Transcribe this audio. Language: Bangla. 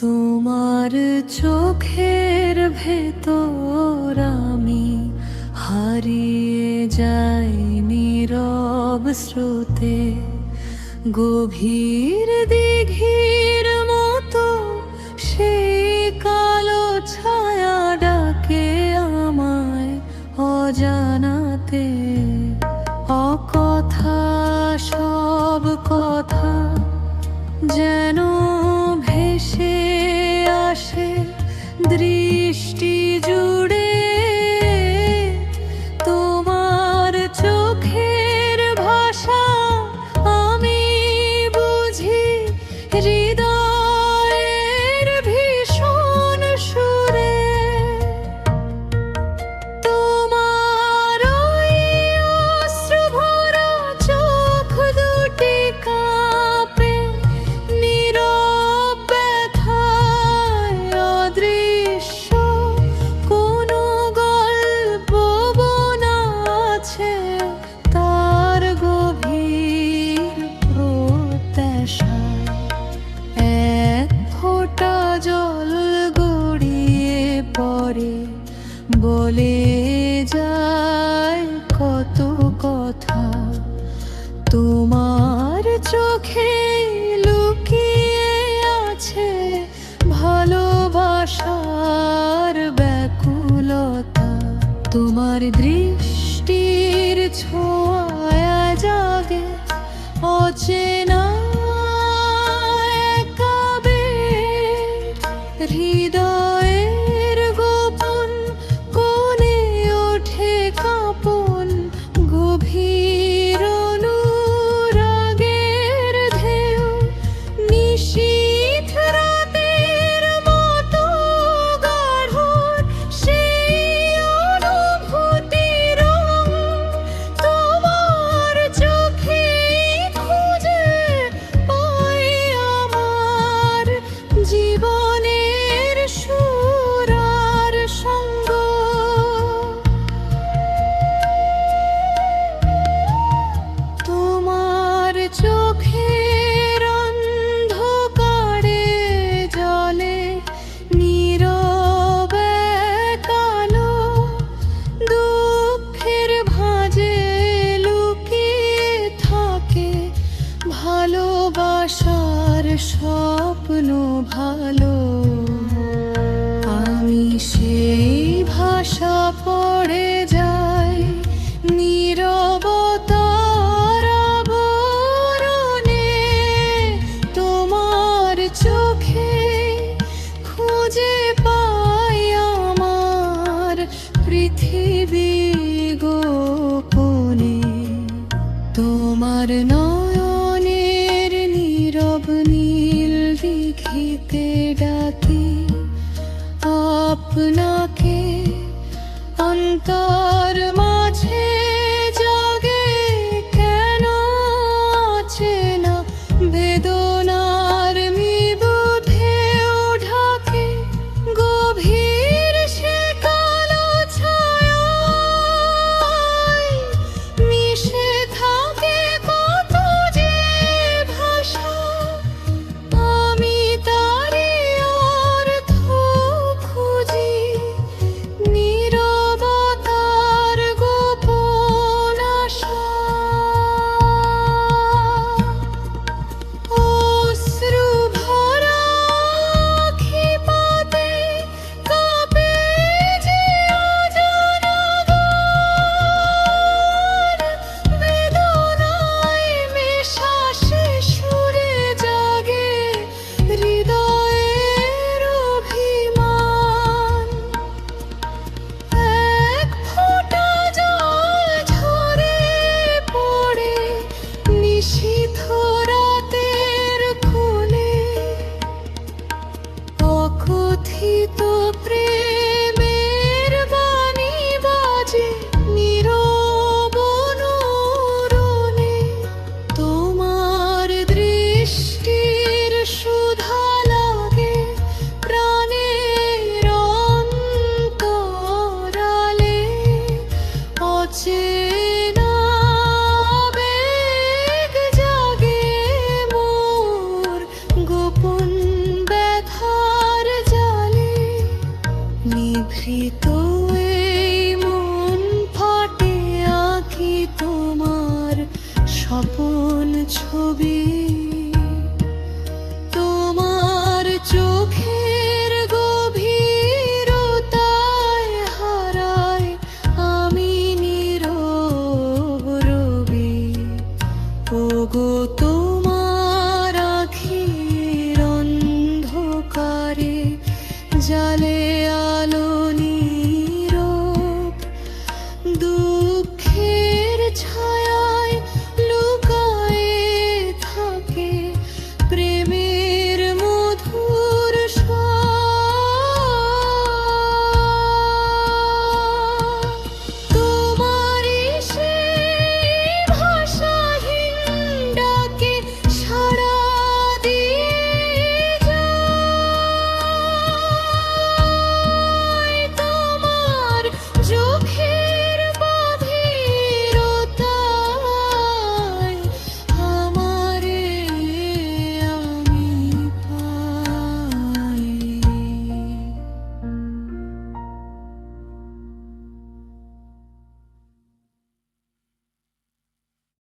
তোমার চোখের ভেতর আমি হারিয়ে যাই নীরব স্রোতে, গভীর দিঘির মতো সেই কালো ছায়া ডাকে আমায় অজানাতে। অকথা সব কথা যেন ভেসে আসে দৃষ্টি জুড়ে, তোমার চোখের ভাষা আমি বুঝি হৃদয়ের ভীষণ সুরে। তোমার ওই অশ্রুভরা চোখ দুটি কাঁপে নীরব ব্যথায়, অদৃশ্য কোনো গল্প বোনা আছে তার গভীর প্রত্যাশায়। এক ফোঁটা জল গড়িয়ে পড়ে বলে যায় কত কথা, তোমার চোখে লুকিয়ে আছে ভালোবাসার ব্যাকুলতা। তোমার দৃষ্টির ছোঁয়া জাগে অচেনা এক আবেগ, হৃদয়ের গোপন কোণে ওঠে কাঁপন, গভীর অনুরাগের ঢেউ নিশীথ রাতের মতো গাঢ় সেই অনুভূতির রং। তোমার চোখে খুঁজে পাই আমার জীবনের সুর আর সঙ্গ। তোমার চোখের অন্ধকারে জলে নীরব এক আলো, দুঃখের ভাঁজে লুকিয়ে থাকে ভালোবাসার স্বপ্ন ভালো। আমি সেই ভাষা পড়ে যাই নীরবতার আবরণে, তোমার চোখে খুঁজে পাই আমার পৃথিবী গোপনে। তোমার নয়নের নীরব নীল দিঘিতে ডাকি আপনাকে অন্তর